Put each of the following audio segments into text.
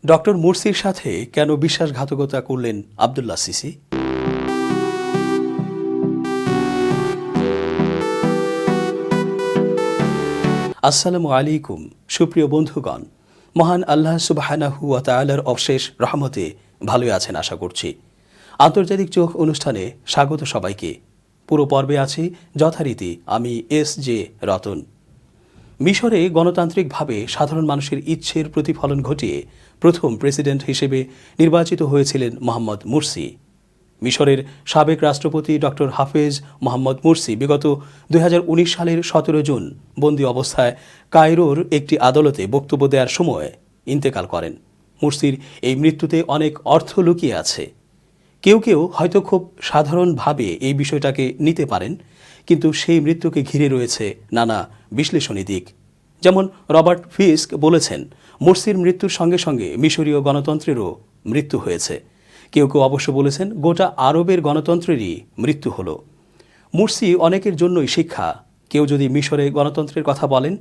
Doctor মুরসির সাথে কেন বিশ্বাসঘাতকতা করলেন আব্দুল্লাহ সিসি? আসসালামু আলাইকুম সুপ্রিয় বন্ধুগণ, মহান আল্লাহ সুবহানাহু ওয়া তাআলার অশেষ রহমতে ভালোই আছেন আশা করছি। আন্তর্জাতিক চোখ অনুষ্ঠানে স্বাগত সবাইকে। পুরো পর্বে আছি যথারীতি আমি এস.জে. রতন। মিশরে গণতান্ত্রিকভাবে সাধারণ মানুষের ইচ্ছের প্রতিফলন ঘটিয়ে প্রথম প্রেসিডেন্ট হিসেবে নির্বাচিত হয়েছিলেন মোহাম্মদ মুরসি। মিশরের সাবেক রাষ্ট্রপতি ডক্টর হাফেজ মোহাম্মদ মুরসি বিগত 2019 সালের 17 জুন বন্দী অবস্থায় কায়রোর একটি আদালতে বক্তব্য দেওয়ার সময় ইন্তেকাল করেন। মুরসির এই মৃত্যুতে অনেক অর্থ লুকিয়ে আছে। কেউ কেউ হয়তো খুব সাধারণভাবে এই বিষয়টাকে নিতে পারেন, কিন্তু সেই মৃত্যুকে ঘিরে রয়েছে নানা বিশ্লেষণী দিক। যেমন রবার্ট ফিস্ক বলেছেন, মুরসির মৃত্যুর সঙ্গে সঙ্গে মিশরীয় গণতন্ত্রেরও মৃত্যু হয়েছে। কেউ কেউ অবশ্য বলেছেন গোটা আরবের গণতন্ত্রেরই মৃত্যু হলো। মুরসি অনেকের জন্যই শিক্ষা। কেউ যদি মিশরে গণতন্ত্রের কথা বলেন,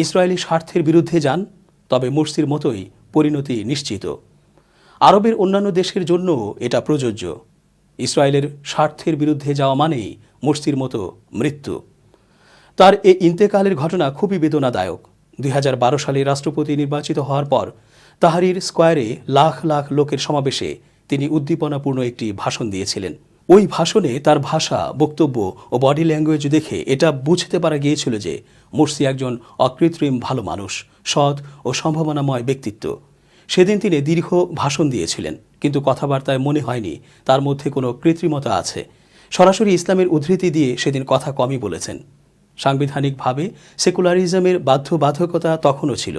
ইসরায়েলি স্বার্থের বিরুদ্ধে যান, তবে মুরসির মতোই পরিণতি নিশ্চিত। আরবের অন্যান্য দেশের জন্যও এটা প্রযোজ্য। ইসরায়েলের স্বার্থের বিরুদ্ধে যাওয়া মানেই মুরসির মতো মৃত্যু। তার এই ইন্তেকালের ঘটনা খুবই বেদনাদায়ক। 2012 সালে রাষ্ট্রপতি নির্বাচিত হওয়ার পর তাহরির স্কোয়ারে লাখ লাখ লোকের সমাবেশে তিনি উদ্দীপনাপূর্ণ একটি ভাষণ দিয়েছিলেন। ওই ভাষণে তার ভাষা, বক্তব্য ও বডি ল্যাঙ্গুয়েজ দেখে এটা বুঝতে পারা গিয়েছিল যে মুরসি একজন অকৃত্রিম ভালো মানুষ, সৎ ও সম্ভাবনাময় ব্যক্তিত্ব। সেদিন তিনি দীর্ঘ ভাষণ দিয়েছিলেন, কিন্তু কথাবার্তায় মনে হয়নি তার মধ্যে কোনো কৃত্রিমতা আছে। সরাসরি ইসলামের উদ্ধৃতি দিয়ে সেদিন কথা কমই বলেছেন। সাংবিধানিকভাবে সেকুলারিজমের বাধ্যবাধকতা তখনও ছিল।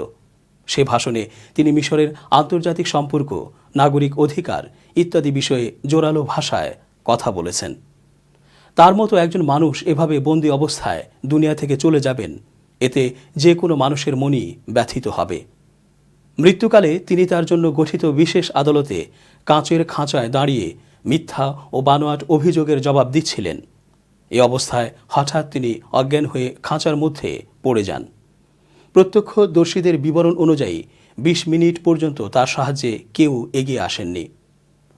সে ভাষণে তিনি মিশরের আন্তর্জাতিক সম্পর্ক, নাগরিক অধিকার ইত্যাদি বিষয়ে জোরালো ভাষায় কথা বলেছেন। তার মতো একজন মানুষ এভাবে বন্দী অবস্থায় দুনিয়া থেকে চলে যাবেন, এতে যে কোনো মানুষের মনই ব্যথিত হবে। মৃত্যুকালে তিনি তার জন্য গঠিত বিশেষ আদালতে কাঁচের খাঁচায় দাঁড়িয়ে মিথ্যা ও বানোয়াট অভিযোগের জবাব দিচ্ছিলেন। এই অবস্থায় হঠাৎ তিনি অজ্ঞান হয়ে খাঁচার মধ্যে পড়ে যান। প্রত্যক্ষদর্শীদের বিবরণ অনুযায়ী 20 মিনিট পর্যন্ত তার সাহায্যে কেউ এগিয়ে আসেননি।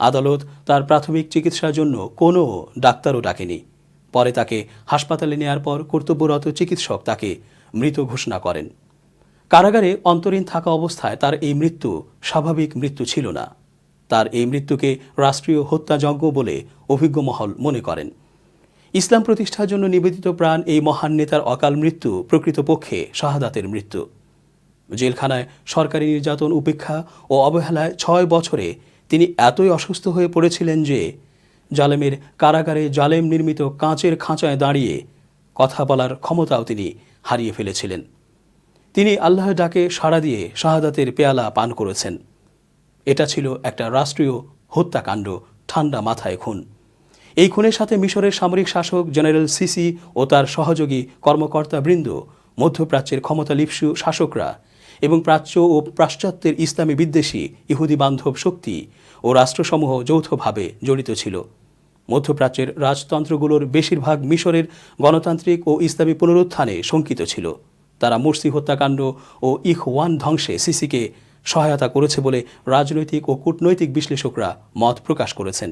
আদালত তার প্রাথমিক চিকিৎসার জন্য কোনো ডাক্তারও ডাকেনি। পরে তাকে হাসপাতালে নেয়ার পর কর্তব্যরত চিকিৎসক তাকে মৃত ঘোষণা করেন। কারাগারে অন্তরীণ থাকা অবস্থায় তার এই মৃত্যু স্বাভাবিক মৃত্যু ছিল না। তার এই মৃত্যুকে রাষ্ট্রীয় হত্যাযজ্ঞ বলে অভিজ্ঞ মহল মনে করেন। ইসলাম প্রতিষ্ঠার জন্য নিবেদিত প্রাণ এই মহান নেতার অকাল মৃত্যু প্রকৃতপক্ষে শাহাদাতের মৃত্যু। জেলখানায় সরকারি নির্যাতন, উপেক্ষা ও অবহেলায় 6 বছরে তিনি এতই অসুস্থ হয়ে পড়েছিলেন যে জালেমের কারাগারে জালেম নির্মিত কাঁচের খাঁচায় দাঁড়িয়ে কথা বলার ক্ষমতাও তিনি হারিয়ে ফেলেছিলেন। তিনি আল্লাহর ডাকে সাড়া দিয়ে শাহাদাতের পেয়ালা পান করেছেন। এটা ছিল একটা রাষ্ট্রীয় হত্যাকাণ্ড, ঠান্ডা মাথায় খুন। এই খুনের সাথে মিশরের সামরিক শাসক জেনারেল সিসি ও তার সহযোগী কর্মকর্তাবৃন্দ, মধ্যপ্রাচ্যের ক্ষমতালিপ্সু শাসকরা এবং প্রাচ্য ও পাশ্চাত্যের ইসলামী বিদ্বেষী ইহুদি বান্ধব শক্তি ও রাষ্ট্রসমূহ যৌথভাবে জড়িত ছিল। মধ্যপ্রাচ্যের রাজতন্ত্রগুলোর বেশিরভাগ মিশরের গণতান্ত্রিক ও ইসলামী পুনরুত্থানে শঙ্কিত ছিল। তারা মুরসি হত্যাকাণ্ড ও ইখওয়ান ধ্বংসে সিসিকে সহায়তা করেছে বলে রাজনৈতিক ও কূটনৈতিক বিশ্লেষকরা মত প্রকাশ করেছেন।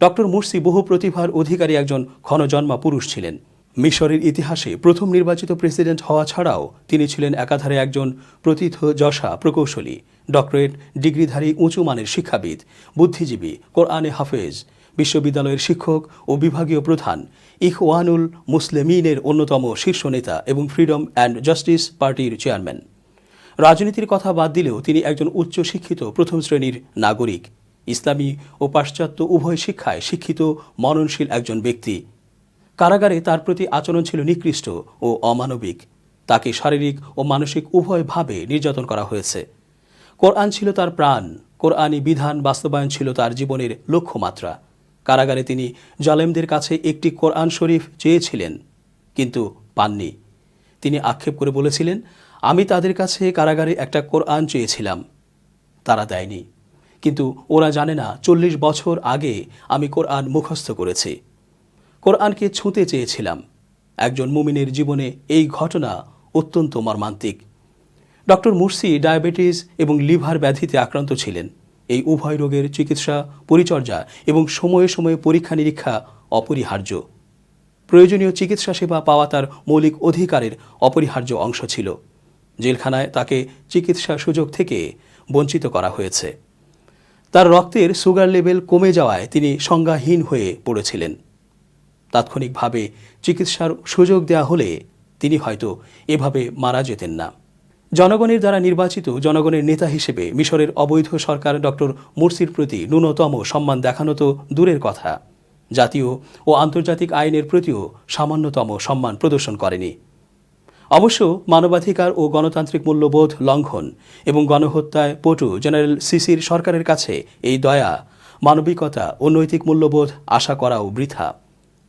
ডক্টর মুরসি বহু প্রতিভার অধিকারী একজন ক্ষণজন্মা পুরুষ ছিলেন। মিশরের ইতিহাসে প্রথম নির্বাচিত প্রেসিডেন্ট হওয়া ছাড়াও তিনি ছিলেন একাধারে একজন প্রথিতযশা প্রকৌশলী, ডক্টরেট ডিগ্রিধারী উঁচু মানের শিক্ষাবিদ, বুদ্ধিজীবী, কোরআনে হাফেজ, বিশ্ববিদ্যালয়ের শিক্ষক ও বিভাগীয় প্রধান, ইখওয়ানুল মুসলিমিনের অন্যতম শীর্ষ নেতা এবং ফ্রিডম অ্যান্ড জাস্টিস পার্টির চেয়ারম্যান। রাজনীতির কথা বাদ দিলেও তিনি একজন উচ্চশিক্ষিত প্রথম শ্রেণীর নাগরিক, ইসলামী ও পাশ্চাত্য উভয় শিক্ষায় শিক্ষিত মননশীল একজন ব্যক্তি। কারাগারে তার প্রতি আচরণ ছিল নিকৃষ্ট ও অমানবিক। তাকে শারীরিক ও মানসিক উভয়ভাবে নির্যাতন করা হয়েছে। কোরআন ছিল তার প্রাণ, কোরআনী বিধান বাস্তবায়ন ছিল তার জীবনের লক্ষ্যমাত্রা। কারাগারে তিনি জালেমদের কাছে একটি কোরআন শরীফ চেয়েছিলেন, কিন্তু পাননি। তিনি আক্ষেপ করে বলেছিলেন, আমি তাদের কাছে কারাগারে একটা কোরআন চেয়েছিলাম, তারা দেয়নি। কিন্তু ওরা জানে না 40 বছর আগে আমি কোরআন মুখস্থ করেছি। কোরআনকে ছুঁতে চেয়েছিলাম। একজন মুমিনের জীবনে এই ঘটনা অত্যন্ত মর্মান্তিক। ডক্টর মুরসি ডায়াবেটিস এবং লিভার ব্যাধিতে আক্রান্ত ছিলেন। এই উভয় রোগের চিকিৎসা, পরিচর্যা এবং সময়ে সময়ে পরীক্ষা নিরীক্ষা অপরিহার্য। প্রয়োজনীয় চিকিৎসা সেবা পাওয়া তার মৌলিক অধিকারের অপরিহার্য অংশ ছিল। জেলখানায় তাকে চিকিৎসা সুযোগ থেকে বঞ্চিত করা হয়েছে। তার রক্তের সুগার লেভেল কমে যাওয়ায় তিনি সংজ্ঞাহীন হয়ে পড়েছিলেন। তাৎক্ষণিকভাবে চিকিৎসার সুযোগ দেয়া হলে তিনি হয়তো এভাবে মারা যেতেন না। জনগণের দ্বারা নির্বাচিত জনগণের নেতা হিসেবে মিশরের অবৈধ সরকার ডক্টর মুরসির প্রতি ন্যূনতম সম্মান দেখানো তো দূরের কথা, জাতীয় ও আন্তর্জাতিক আইনের প্রতিও সামান্যতম সম্মান প্রদর্শন করেনি। অবশ্য মানবাধিকার ও গণতান্ত্রিক মূল্যবোধ লঙ্ঘন এবং গণহত্যায় পটু জেনারেল সিসির সরকারের কাছে এই দয়া, মানবিকতা ও নৈতিক মূল্যবোধ আশা করাও বৃথা।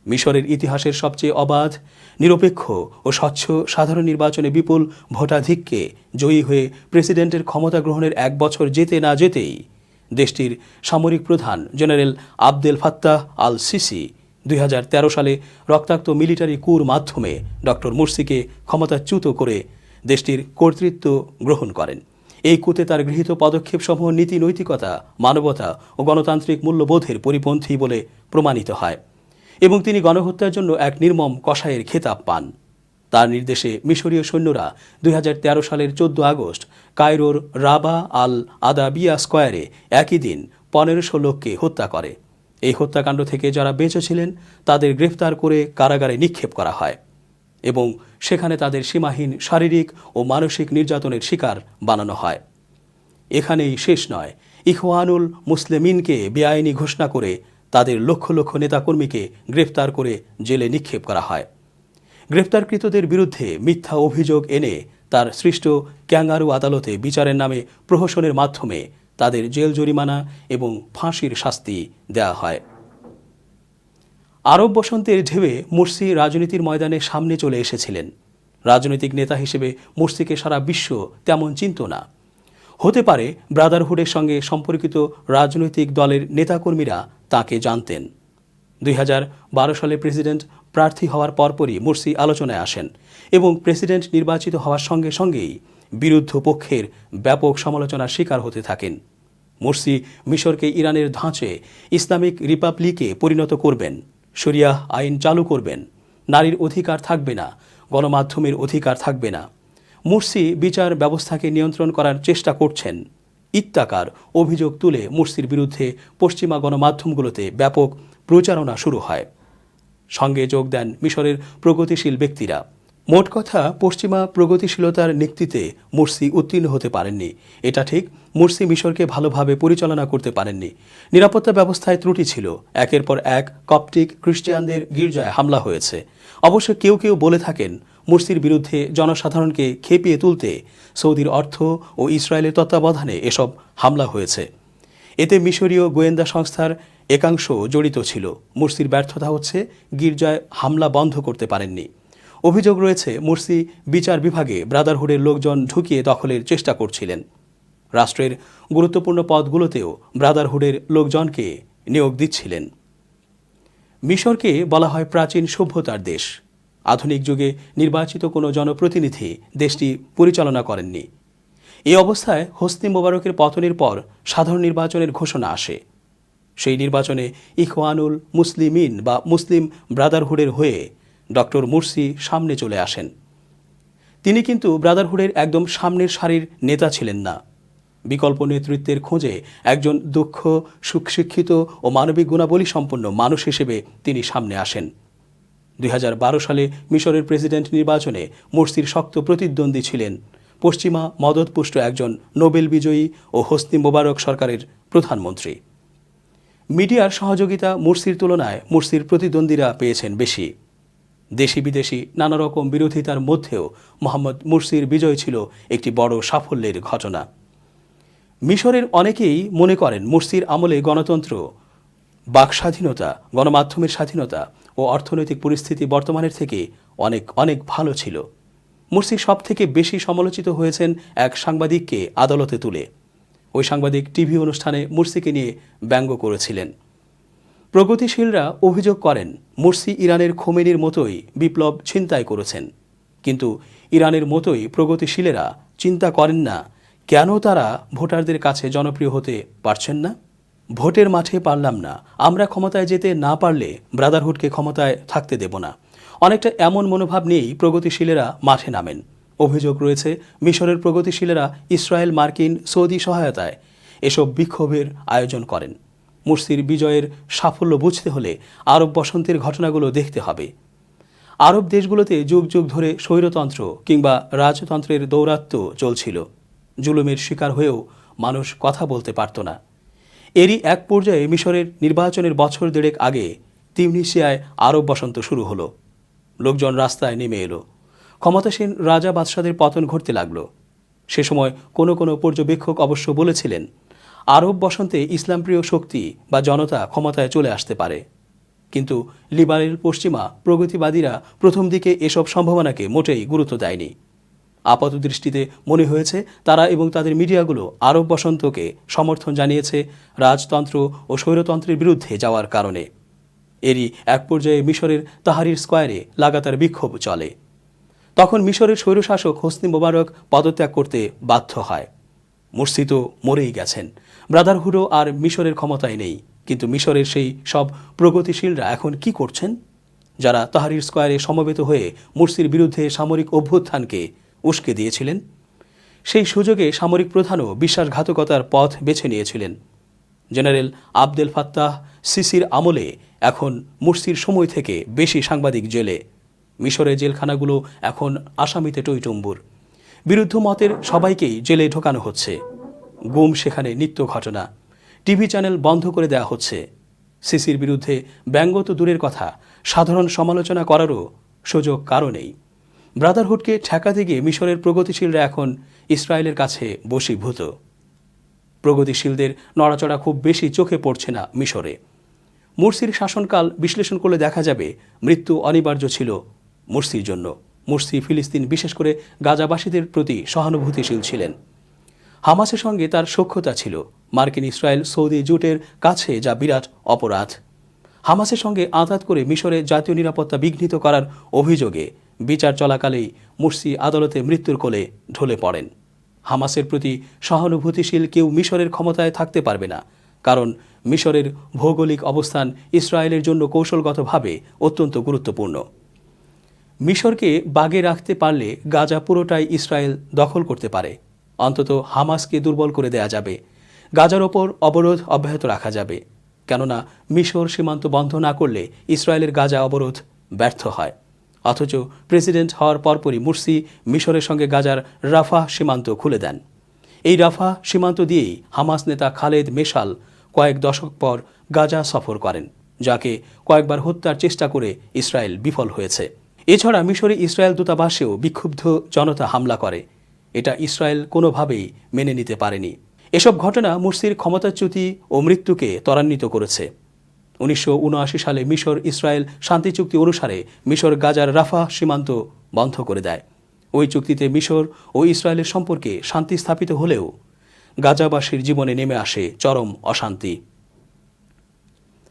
মিশরের ইতিহাসের সবচেয়ে অবাধ, নিরপেক্ষ ও স্বচ্ছ সাধারণ নির্বাচনে বিপুল ভোটাধিক্যে জয়ী হয়ে প্রেসিডেন্টের ক্ষমতা গ্রহণের 1 বছর যেতে না যেতেই দেশটির সামরিক প্রধান general Abdel Fattah al CC 2013 সালে রক্তাক্ত মিলিটারি কুর মাধ্যমে ডক্টর মুরসিকে ক্ষমতাচ্যুত করে দেশটির কর্তৃত্ব গ্রহণ করেন। এই কুতে তার গৃহীত পদক্ষেপসমূহ নীতি নৈতিকতা, মানবতা ও গণতান্ত্রিক মূল্যবোধের পরিপন্থী বলে প্রমাণিত হয় এবং তিনি গণহত্যার জন্য এক নির্মম কসাইয়ের খেতাব পান। তার নির্দেশে মিশরীয় সৈন্যরা 2013 সালের 14 আগস্ট কায়রোর রাবা আল আদাবিয়া স্কয়ারে একই দিন 1500 লোককে হত্যা করে। এই হত্যাকাণ্ড থেকে যারা বেঁচে ছিলেন তাদের গ্রেফতার করে কারাগারে নিক্ষেপ করা হয় এবং সেখানে তাদের সীমাহীন শারীরিক ও মানসিক নির্যাতনের শিকার বানানো হয়। এখানেই শেষ নয়, ইখওয়ানুল মুসলিমিনকে বেআইনি ঘোষণা করে তাদের লক্ষ লক্ষ নেতাকর্মীকে গ্রেফতার করে জেলে নিক্ষেপ করা হয়। গ্রেফতারকৃতদের বিরুদ্ধে মিথ্যা অভিযোগ এনে তার সৃষ্ট ক্যাঙ্গারু আদালতে বিচারের নামে প্রহসনের মাধ্যমে তাদের জেল জরিমানা এবং ফাঁসির শাস্তি দেয়া হয়। আরব বসন্তের ঢেউয়ে মুরসি রাজনীতির ময়দানে সামনে চলে এসেছিলেন। রাজনৈতিক নেতা হিসেবে মুরসিকে সারা বিশ্ব তেমন চিনত না। হতে পারে ব্রাদারহুডের সঙ্গে সম্পর্কিত রাজনৈতিক দলের নেতাকর্মীরা তাকে জানতেন। 2012 সালে প্রেসিডেন্ট প্রার্থী হওয়ার পরপরই মুরসি আলোচনায় আসেন এবং প্রেসিডেন্ট নির্বাচিত হওয়ার সঙ্গে সঙ্গেই বিরুদ্ধ পক্ষের ব্যাপক সমালোচনার শিকার হতে থাকেন। মুরসি মিশরকে ইরানের ধাঁচে ইসলামিক রিপাবলিকে পরিণত করবেন, শরিয়াহ আইন চালু করবেন, নারীর অধিকার থাকবে না, গণমাধ্যমের অধিকার থাকবে না, মুরসি বিচার ব্যবস্থাকে নিয়ন্ত্রণ করার চেষ্টা করছেন ইত্যাকার অভিযোগ তুলে মুরসির বিরুদ্ধে পশ্চিমা গণমাধ্যমগুলোতে ব্যাপক প্রচারণা শুরু হয়। সঙ্গে যোগ দেন মিশরের প্রগতিশীল ব্যক্তিরা। মোট কথা, পশ্চিমা প্রগতিশীলতার নেতৃত্বে মুরসি উত্তীর্ণ হতে পারেননি। এটা ঠিক, মুরসি মিশরকে ভালোভাবে পরিচালনা করতে পারেননি। নিরাপত্তা ব্যবস্থায় ত্রুটি ছিল। একের পর এক কপটিক খ্রিস্টানদের গির্জায় হামলা হয়েছে। অবশ্য কেউ কেউ বলে থাকেন মুরসির বিরুদ্ধে জনসাধারণকে খেপিয়ে তুলতে সৌদির অর্থ ও ইসরায়েলের তত্ত্বাবধানে এসব হামলা হয়েছে। এতে মিশরীয় গোয়েন্দা সংস্থার একাংশ জড়িত ছিল। মুরসির ব্যর্থতা হচ্ছে গির্জায় হামলা বন্ধ করতে পারেননি। অভিযোগ রয়েছে মুরসি বিচার বিভাগে ব্রাদারহুডের লোকজন ঢুকিয়ে দখলের চেষ্টা করছিলেন। রাষ্ট্রের গুরুত্বপূর্ণ পদগুলোতেও ব্রাদারহুডের লোকজনকে নিয়োগ দিচ্ছিলেন। মিশরকে বলা হয় প্রাচীন সভ্যতার দেশ। আধুনিক যুগে নির্বাচিত কোনো জনপ্রতিনিধি দেশটি পরিচালনা করেননি। এই অবস্থায় হোসনি মোবারকের পতনের পর সাধারণ নির্বাচনের ঘোষণা আসে। সেই নির্বাচনে ইখওয়ানুল মুসলিমিন বা মুসলিম ব্রাদারহুডের হয়ে ডক্টর মুরসি সামনে চলে আসেন। তিনি কিন্তু ব্রাদারহুডের একদম সামনের সারির নেতা ছিলেন না। বিকল্প নেতৃত্বের খোঁজে একজন দক্ষ, সুশিক্ষিত ও মানবিক গুণাবলী সম্পন্ন মানুষ হিসেবে তিনি সামনে আসেন। 2012 সালে মিশরের প্রেসিডেন্ট নির্বাচনে মুরসির শক্ত প্রতিদ্বন্দ্বী ছিলেন পশ্চিমা মদতপুষ্ট একজন নোবেল বিজয়ী ও হোসনি মোবারক সরকারের প্রধানমন্ত্রী। মিডিয়ার সহযোগিতা মুরসির তুলনায় মুরসির প্রতিদ্বন্দ্বীরা পেয়েছেন বেশি। দেশি বিদেশি নানা রকম বিরোধিতার মধ্যেও মোহাম্মদ মুরসির বিজয় ছিল একটি বড় সাফল্যের ঘটনা। মিশরের অনেকেই মনে করেন মুরসির আমলে গণতন্ত্র, বাক স্বাধীনতা, গণমাধ্যমের স্বাধীনতা ও অর্থনৈতিক পরিস্থিতি বর্তমানের থেকে অনেক অনেক ভালো ছিল। মুরসি সব থেকে বেশি সমালোচিত হয়েছেন এক সাংবাদিককে আদালতে তুলে। ওই সাংবাদিক টিভি অনুষ্ঠানে মুরসিকে নিয়ে ব্যঙ্গ করেছিলেন। প্রগতিশীলরা অভিযোগ করেন মুরসি ইরানের খোমেনির মতোই বিপ্লব ছিনতাই করেছেন, কিন্তু ইরানের মতোই প্রগতিশীলেরা চিন্তা করেন না কেন তারা ভোটারদের কাছে জনপ্রিয় হতে পারছেন না? ভোটের মাঠে পারলাম না, আমরা ক্ষমতায় যেতে না পারলে ব্রাদারহুডকে ক্ষমতায় থাকতে দেব না, অনেকটা এমন মনোভাব নিয়েই প্রগতিশীলেরা মাঠে নামেন। অভিযোগ রয়েছে মিশরের প্রগতিশীলেরা ইসরায়েল, মার্কিন, সৌদি সহায়তায় এসব বিক্ষোভের আয়োজন করেন। মুরসির বিজয়ের সাফল্য বুঝতে হলে আরব বসন্তের ঘটনাগুলো দেখতে হবে। আরব দেশগুলোতে যুগ যুগ ধরে স্বৈরতন্ত্র কিংবা রাজতন্ত্রের দৌরাত্ম্য চলছিল। জুলুমের শিকার হয়েও মানুষ কথা বলতে পারত না। এরই এক পর্যায়ে মিশরের নির্বাচনের বছর দেড়েক আগে তিউনিসিয়ায় আরব বসন্ত শুরু হলো। লোকজন রাস্তায় নেমে এলো। ক্ষমতাসীন রাজা বাদশাদের পতন ঘটতে লাগলো। সে সময় কোনো কোনো পর্যবেক্ষক অবশ্য বলেছিলেন, আরব বসন্তে ইসলামপ্রিয় শক্তি বা জনতা ক্ষমতায় চলে আসতে পারে। কিন্তু লিবারেল পশ্চিমা প্রগতিবাদীরা প্রথম দিকে এসব সম্ভাবনাকে মোটেই গুরুত্ব দেয়নি। আপাতদৃষ্টিতে মনে হয়েছে তারা এবং তাদের মিডিয়াগুলো আরব বসন্তকে সমর্থন জানিয়েছে রাজতন্ত্র ও স্বৈরতন্ত্রের বিরুদ্ধে যাওয়ার কারণে। এরই এক পর্যায়ে মিশরের তাহরির স্কয়ারে লাগাতার বিক্ষোভ চলে। তখন মিশরের স্বৈরশাসক হোসনি মোবারক পদত্যাগ করতে বাধ্য হয়। মুরসি তো মরেই গেছেন, ব্রাদারহুডও আর মিশরের ক্ষমতায় নেই। কিন্তু মিশরের সেই সব প্রগতিশীলরা এখন কি করছেন, যারা তাহরির স্কয়ারে সমবেত হয়ে মুরসির বিরুদ্ধে সামরিক অভ্যুত্থানকে উস্কে দিয়েছিলেন? সেই সুযোগে সামরিক প্রধানও বিশ্বাসঘাতকতার পথ বেছে নিয়েছিলেন। জেনারেল আবদেল ফাত্তাহ সিসির আমলে এখন মুরসির সময় থেকে বেশি সাংবাদিক জেলে। মিশরের জেলখানাগুলো এখন আসামিতে টইটুম্বুর। বিরুদ্ধ মতের সবাইকেই জেলে ঢোকানো হচ্ছে। গুম সেখানে নিত্য ঘটনা। টিভি চ্যানেল বন্ধ করে দেওয়া হচ্ছে। সিসির বিরুদ্ধে ব্যঙ্গ তো দূরের কথা, সাধারণ সমালোচনা করারও সুযোগ কারও নেই। ব্রাদারহুডকে ঠেকাতে গিয়ে মিশরের প্রগতিশীলরা এখন ইসরায়েলের কাছে বশীভূত। প্রগতিশীলদের নড়াচড়া খুব বেশি চোখে পড়ছে না মিশরে। মুরসির শাসনকাল বিশ্লেষণ করলে দেখা যাবে মৃত্যু অনিবার্য ছিল মুরসির জন্য। মুরসি ফিলিস্তিন, বিশেষ করে গাজাবাসীদের প্রতি সহানুভূতিশীল ছিলেন। হামাসের সঙ্গে তার সখ্যতা ছিল। মার্কিন, ইসরায়েল, সৌদি জোটের কাছে যা বিরাট অপরাধ। হামাসের সঙ্গে আঁতাত করে মিশরে জাতীয় নিরাপত্তা বিঘ্নিত করার অভিযোগে বিচার চলাকালেই মুরসি আদালতে মৃত্যুর কোলে ঢলে পড়েন। হামাসের প্রতি সহানুভূতিশীল কেউ মিশরের ক্ষমতায় থাকতে পারবে না, কারণ মিশরের ভৌগোলিক অবস্থান ইসরায়েলের জন্য কৌশলগতভাবে অত্যন্ত গুরুত্বপূর্ণ। মিশরকে বাগে রাখতে পারলে গাজা পুরোটাই ইসরায়েল দখল করতে পারে। অন্তত হামাসকে দুর্বল করে দেয়া যাবে। গাজার ওপর অবরোধ অব্যাহত রাখা যাবে, কেননা মিশর সীমান্ত বন্ধ না করলে ইসরায়েলের গাজা অবরোধ ব্যর্থ হয়। অথচ প্রেসিডেন্ট হওয়ার পরপরই মুরসি মিশরের সঙ্গে গাজার রাফাহ সীমান্ত খুলে দেন। এই রাফাহ সীমান্ত দিয়েই হামাস নেতা খালেদ মেশাল কয়েক দশক পর গাজা সফর করেন, যাকে কয়েকবার হত্যার চেষ্টা করে ইসরায়েল বিফল হয়েছে। এছাড়া মিশরে ইসরায়েল দূতাবাসেও বিক্ষুব্ধ জনতা হামলা করে। এটা ইসরায়েল কোনোভাবেই মেনে নিতে পারেনি। এসব ঘটনা মুরসির ক্ষমতাচ্যুতি ও মৃত্যুকে ত্বরান্বিত করেছে। 1979 সালে মিশর ইসরায়েল শান্তি চুক্তি অনুসারে মিশর গাজার রাফাহ সীমান্ত বন্ধ করে দেয়। ওই চুক্তিতে মিশর ও ইসরায়েলের সম্পর্কে শান্তি স্থাপিত হলেও গাজাবাসীর জীবনে নেমে আসে চরম অশান্তি।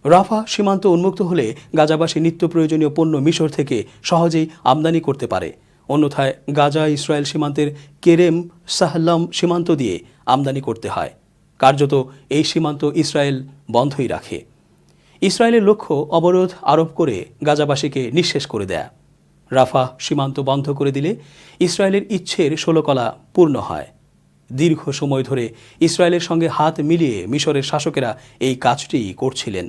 রাফাহ সীমান্ত উন্মুক্ত হলে গাজাবাসী নিত্য প্রয়োজনীয় পণ্য মিশর থেকে সহজেই আমদানি করতে পারে। অন্যথায় গাজা ইসরায়েল সীমান্তের কেরেম সাহলাম সীমান্ত দিয়ে আমদানি করতে হয়। কার্যত এই সীমান্ত ইসরায়েল বন্ধই রাখে। ইসরায়েলের লক্ষ্য অবরোধ আরোপ করে গাজাবাসীকে নিঃশেষ করে দেয়া। রাফাহ সীমান্ত বন্ধ করে দিলে ইসরায়েলের ইচ্ছের ষোলকলা পূর্ণ হয়। দীর্ঘ সময় ধরে ইসরায়েলের সঙ্গে হাত মিলিয়ে মিশরের শাসকেরা এই কাজটিই করছিলেন।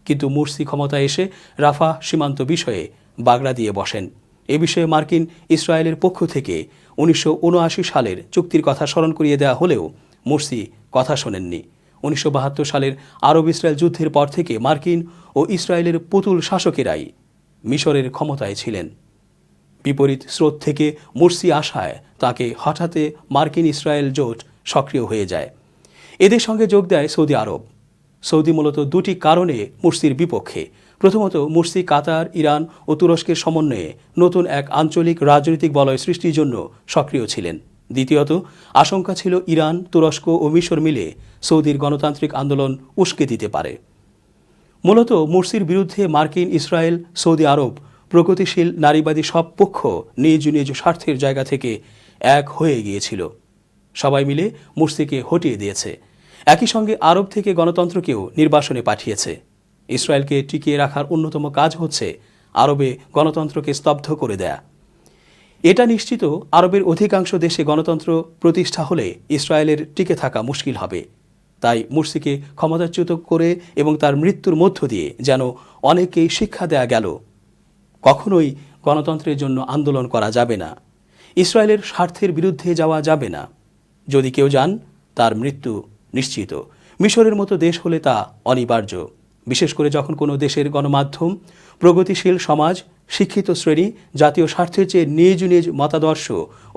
কিন্তু মুরসি ক্ষমতায় এসে রাফাহ সীমান্ত বিষয়ে বাগড়া দিয়ে বসেন। এ বিষয়ে মার্কিন ইসরায়েলের পক্ষ থেকে 1979 সালের চুক্তির কথা স্মরণ করিয়ে দেওয়া হলেও মুরসি কথা শোনেননি। 1972 সালের আরব ইসরায়েল যুদ্ধের পর থেকে মার্কিন ও ইসরায়েলের পুতুল শাসকেরাই মিশরের ক্ষমতায় ছিলেন। বিপরীত স্রোত থেকে মুরসি আসায় তাকে হঠাতে মার্কিন ইসরায়েল জোট সক্রিয় হয়ে যায়। এদের সঙ্গে যোগ দেয় সৌদি আরব। সৌদি মূলত দুটি কারণে মুরসির বিপক্ষে। প্রথমত, মুরসি কাতার, ইরান ও তুরস্কের সমন্বয়ে নতুন এক আঞ্চলিক রাজনৈতিক বলয় সৃষ্টির জন্য সক্রিয় ছিলেন। দ্বিতীয়ত, আশঙ্কা ছিল ইরান, তুরস্ক ও মিশর মিলে সৌদির গণতান্ত্রিক আন্দোলন উস্কে দিতে পারে। মূলত মুরসির বিরুদ্ধে মার্কিন, ইসরায়েল, সৌদি আরব, প্রগতিশীল, নারীবাদী সব পক্ষ নিজ নিজ স্বার্থের জায়গা থেকে এক হয়ে গিয়েছিল। সবাই মিলে মুরসিকে হটিয়ে দিয়েছে। একই সঙ্গে আরব থেকে গণতন্ত্রকেও নির্বাসনে পাঠিয়েছে। ইসরায়েলকে টিকিয়ে রাখার অন্যতম কাজ হচ্ছে আরবে গণতন্ত্রকে স্তব্ধ করে দেয়া। এটা নিশ্চিত, আরবের অধিকাংশ দেশে গণতন্ত্র প্রতিষ্ঠা হলে ইসরায়েলের টিকে থাকা মুশকিল হবে। তাই মুরসিকে ক্ষমতাচ্যুত করে এবং তার মৃত্যুর মধ্য দিয়ে যেন অনেককেই শিক্ষা দেয়া গেল, কখনোই গণতন্ত্রের জন্য আন্দোলন করা যাবে না, ইসরায়েলের স্বার্থের বিরুদ্ধে যাওয়া যাবে না। যদি কেউ যান, তার মৃত্যু নিশ্চিত। মিশরের মতো দেশ হলে তা অনিবার্য, বিশেষ করে যখন কোনো দেশের গণমাধ্যম, প্রগতিশীল সমাজ, শিক্ষিত শ্রেণী জাতীয় স্বার্থের চেয়ে নিজ নিজ মতাদর্শ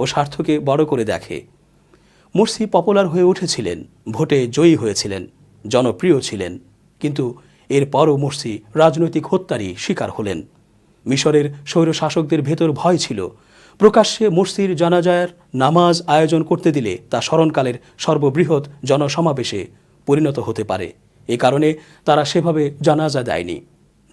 ও স্বার্থকে বড় করে দেখে। মুরসি পপুলার হয়ে উঠেছিলেন, ভোটে জয়ী হয়েছিলেন, জনপ্রিয় ছিলেন, কিন্তু এরপরও মুরসি রাজনৈতিক হত্যারই শিকার হলেন। মিশরের স্বৈরশাসকদের ভেতর ভয় ছিল, প্রকাশ্যে মুরসির জানাজার নামাজ আয়োজন করতে দিলে তা স্মরণকালের সর্ববৃহৎ জনসমাবেশে পরিণত হতে পারে। এ কারণে তারা সেভাবে জানাজা দেয়নি।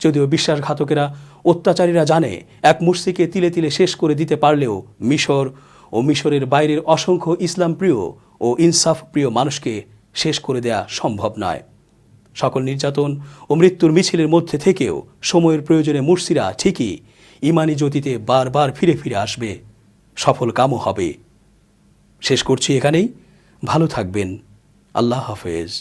যদিও বিশ্বাসঘাতকেরা, অত্যাচারীরা জানে এক মুরসিকে তিলে তিলে শেষ করে দিতে পারলেও মিশর ও মিশরের বাইরের অসংখ্য ইসলাম প্রিয় ও ইনসাফ প্রিয় মানুষকে শেষ করে দেয়া সম্ভব নয়। সকল নির্যাতন ও মৃত্যুর মিছিলের মধ্যে থেকেও সময়ের প্রয়োজনে মুরসিরা ঠিকই ইমানি জ্যোতিতে বারবার ফিরে ফিরে আসবে, সফল কামও হবে। শেষ করছি এখানেই। ভালো থাকবেন। আল্লাহ হাফেজ।